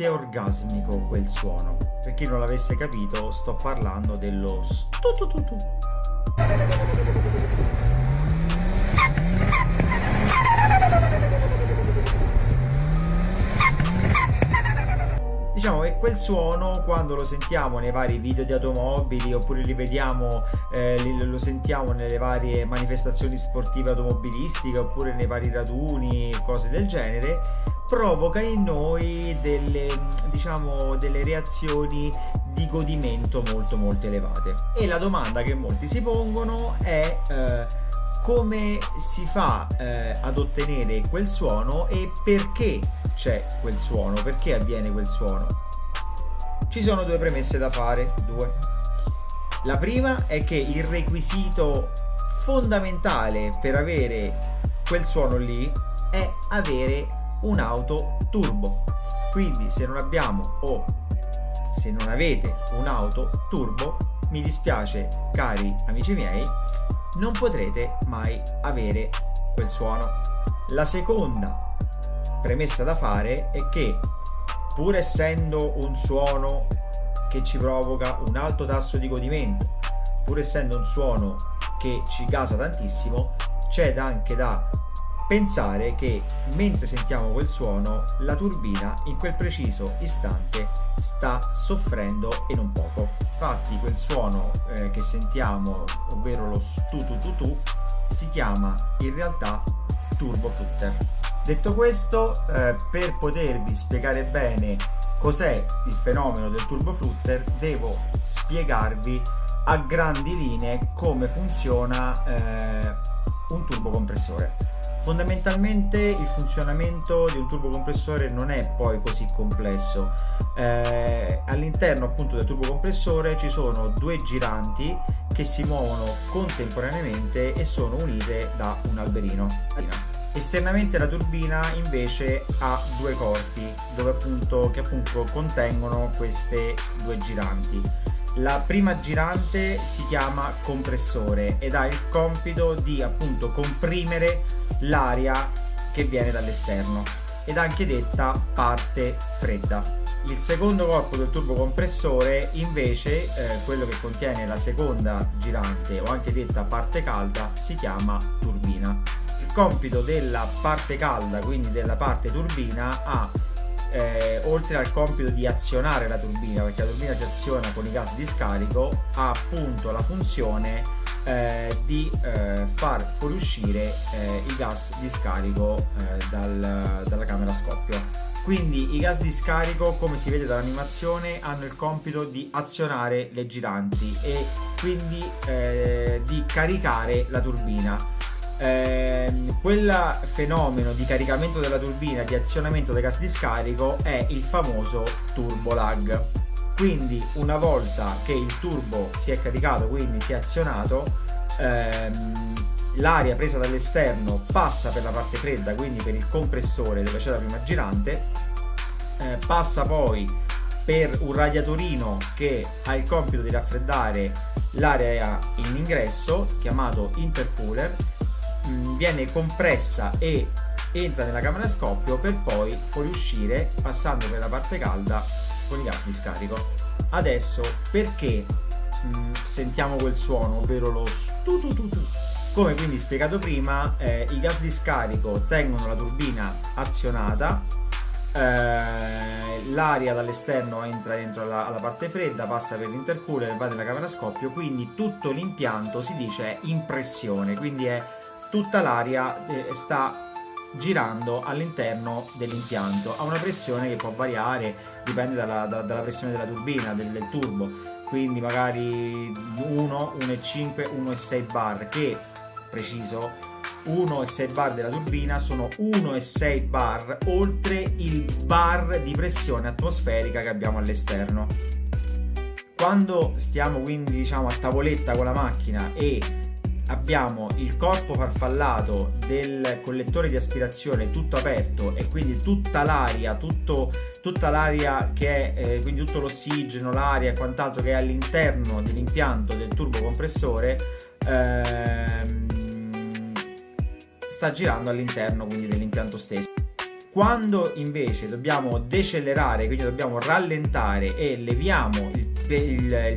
veramente orgasmico quel suono. Per chi non l'avesse capito, sto parlando dello stu-tu-tu-tu. Diciamo che quel suono, quando lo sentiamo nei vari video di automobili oppure li vediamo, lo sentiamo nelle varie manifestazioni sportive automobilistiche oppure nei vari raduni, cose del genere, provoca in noi delle reazioni di godimento molto molto elevate. E la domanda che molti si pongono è come si fa ad ottenere quel suono e perché c'è quel suono, perché avviene quel suono. Ci sono due premesse da fare, due. La prima è che il requisito fondamentale per avere quel suono lì è avere un'auto turbo. Quindi se non abbiamo o se non avete un'auto turbo, mi dispiace cari amici miei, non potrete mai avere quel suono. La seconda premessa da fare è che, pur essendo un suono che ci provoca un alto tasso di godimento, pur essendo un suono che ci gasa tantissimo, c'è anche da pensare che mentre sentiamo quel suono la turbina in quel preciso istante sta soffrendo e non poco. Infatti quel suono che sentiamo, ovvero lo stu-tu-tu-tu, si chiama in realtà turbo flutter. Detto questo, per potervi spiegare bene cos'è il fenomeno del turbo flutter, devo spiegarvi a grandi linee come funziona un turbocompressore. Fondamentalmente il funzionamento di un turbocompressore non è poi così complesso. All'interno appunto del turbocompressore ci sono due giranti che si muovono contemporaneamente e sono unite da un alberino. Esternamente la turbina invece ha due corpi che appunto contengono queste due giranti. La prima girante si chiama compressore ed ha il compito di appunto comprimere l'aria che viene dall'esterno ed anche detta parte fredda. Il secondo corpo del turbocompressore invece, quello che contiene la seconda girante o anche detta parte calda, si chiama turbina. Il compito della parte calda, quindi della parte turbina, ha oltre al compito di azionare la turbina, perché la turbina si aziona con i gas di scarico, ha appunto la funzione di far fuoriuscire i gas di scarico dalla camera a scoppio. Quindi i gas di scarico, come si vede dall'animazione, hanno il compito di azionare le giranti e quindi di caricare la turbina. Quel fenomeno di caricamento della turbina, di azionamento dei gas di scarico, è il famoso turbo lag. Quindi una volta che il turbo si è caricato, quindi si è azionato, l'aria presa dall'esterno passa per la parte fredda, quindi per il compressore dove c'è la prima girante, passa poi per un radiatorino che ha il compito di raffreddare l'aria in ingresso, chiamato intercooler, viene compressa e entra nella camera a scoppio per poi fuoriuscire passando per la parte calda con i gas di scarico. Adesso perché sentiamo quel suono, ovvero lo stu-tu-tu-tu? Come quindi spiegato prima, i gas di scarico tengono la turbina azionata, l'aria dall'esterno entra dentro alla parte fredda, passa per l'intercooler e va nella camera a scoppio, quindi tutto l'impianto si dice è in pressione, quindi tutta l'aria sta girando all'interno dell'impianto a una pressione che può variare, dipende dalla pressione della turbina, del turbo, quindi magari 1,5, 1,6 bar, che preciso 1,6 bar della turbina sono 1,6 bar oltre il bar di pressione atmosferica che abbiamo all'esterno. Quando stiamo quindi diciamo a tavoletta con la macchina e abbiamo il corpo farfallato del collettore di aspirazione tutto aperto e quindi tutta l'aria che è quindi tutto l'ossigeno, l'aria e quant'altro che è all'interno dell'impianto del turbocompressore sta girando all'interno quindi dell'impianto stesso. Quando invece dobbiamo decelerare, quindi dobbiamo rallentare e leviamo il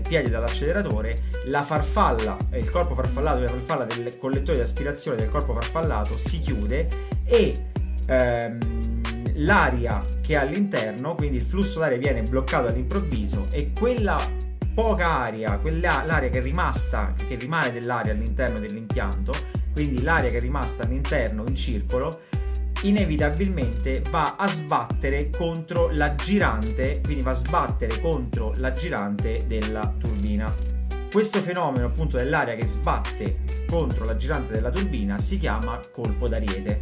piede dall'acceleratore, la farfalla, il corpo farfallato, la farfalla del collettore di aspirazione del corpo farfallato si chiude e l'aria che è all'interno, quindi il flusso d'aria viene bloccato all'improvviso e quella poca aria, l'aria che è rimasta, che rimane dell'aria all'interno dell'impianto, quindi l'aria che è rimasta all'interno in circolo, inevitabilmente va a sbattere contro la girante, quindi va a sbattere contro la girante della turbina. Questo fenomeno appunto dell'aria che sbatte contro la girante della turbina si chiama colpo d'ariete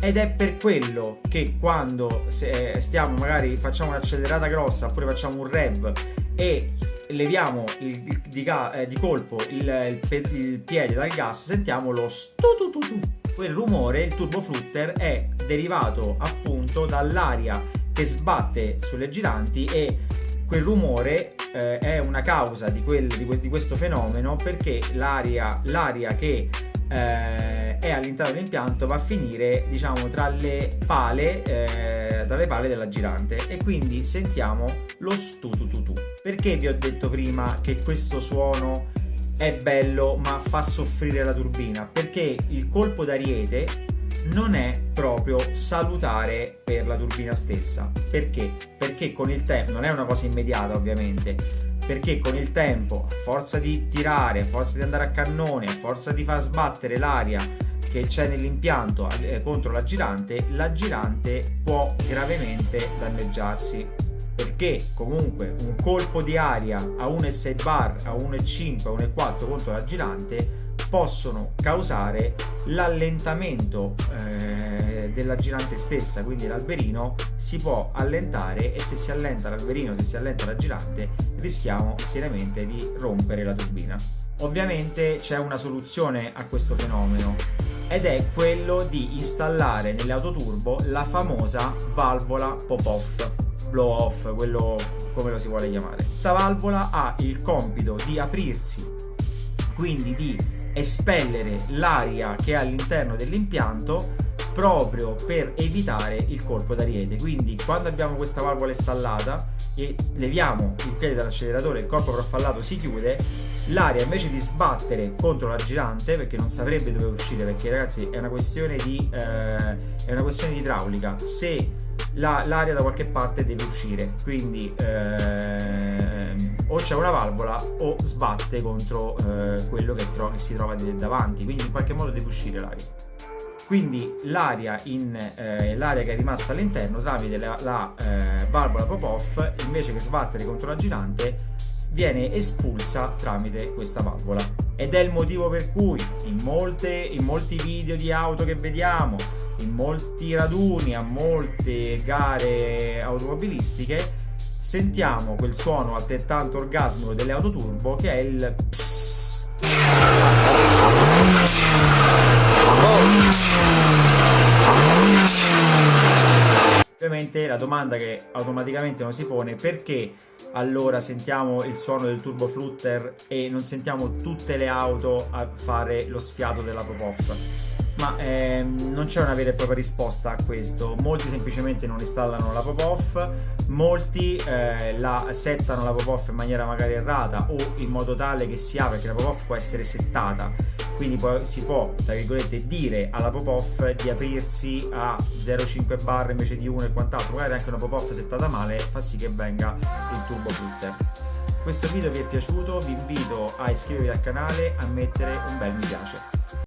ed è per quello che quando stiamo magari facciamo un'accelerata grossa oppure facciamo un rev e leviamo di colpo il piede dal gas, sentiamo lo stu-tu-tu-tu. Quel rumore, il turboflutter, è derivato appunto dall'aria che sbatte sulle giranti e quel rumore è una causa di questo fenomeno, perché l'aria che è all'interno dell'impianto va a finire, diciamo, tra le pale della girante e quindi sentiamo lo stu-tu-tu-tu. Perché vi ho detto prima che questo suono è bello ma fa soffrire la turbina? Perché il colpo d'ariete non è proprio salutare per la turbina stessa. Perché? Perché con il tempo, non è una cosa immediata ovviamente, perché con il tempo, a forza di tirare, a forza di andare a cannone, a forza di far sbattere l'aria che c'è nell'impianto contro la girante può gravemente danneggiarsi. Perché comunque un colpo di aria a 1,6 bar, a 1,5, a 1,4 contro la girante possono causare l'allentamento della girante stessa, quindi l'alberino si può allentare e se si allenta l'alberino, se si allenta la girante, rischiamo seriamente di rompere la turbina. Ovviamente c'è una soluzione a questo fenomeno ed è quello di installare nelle autoturbo la famosa valvola pop-off, blow off, quello come lo si vuole chiamare. Questa valvola ha il compito di aprirsi, quindi di espellere l'aria che è all'interno dell'impianto proprio per evitare il colpo d'ariete. Quindi quando abbiamo questa valvola installata e leviamo il piede dall'acceleratore, il corpo farfallato si chiude, l'aria invece di sbattere contro la girante, perché non saprebbe dove uscire, perché ragazzi è una questione di idraulica, se l'aria da qualche parte deve uscire, quindi o c'è una valvola o sbatte contro quello che si trova davanti, quindi in qualche modo deve uscire l'aria. Quindi l'aria che è rimasta all'interno tramite la valvola pop-off, invece che sbattere contro la girante, viene espulsa tramite questa valvola. Ed è il motivo per cui in molti video di auto che vediamo, in molti raduni, a molte gare automobilistiche, sentiamo quel suono altrettanto orgasmico delle autoturbo che è il pss. Ovviamente la domanda che automaticamente non si pone: perché allora sentiamo il suono del turboflutter e non sentiamo tutte le auto a fare lo sfiato della pop-off? Ma non c'è una vera e propria risposta a questo. Molti semplicemente non installano la pop-off, molti settano la pop-off in maniera magari errata o in modo tale che si apre, perché la pop-off può essere settata, quindi si può, tra virgolette, dire alla pop-off di aprirsi a 0,5 bar invece di 1 e quant'altro. Magari anche una pop-off settata male fa sì che venga il turboflutter. Questo video vi è piaciuto? Vi invito a iscrivervi al canale, a mettere un bel mi piace.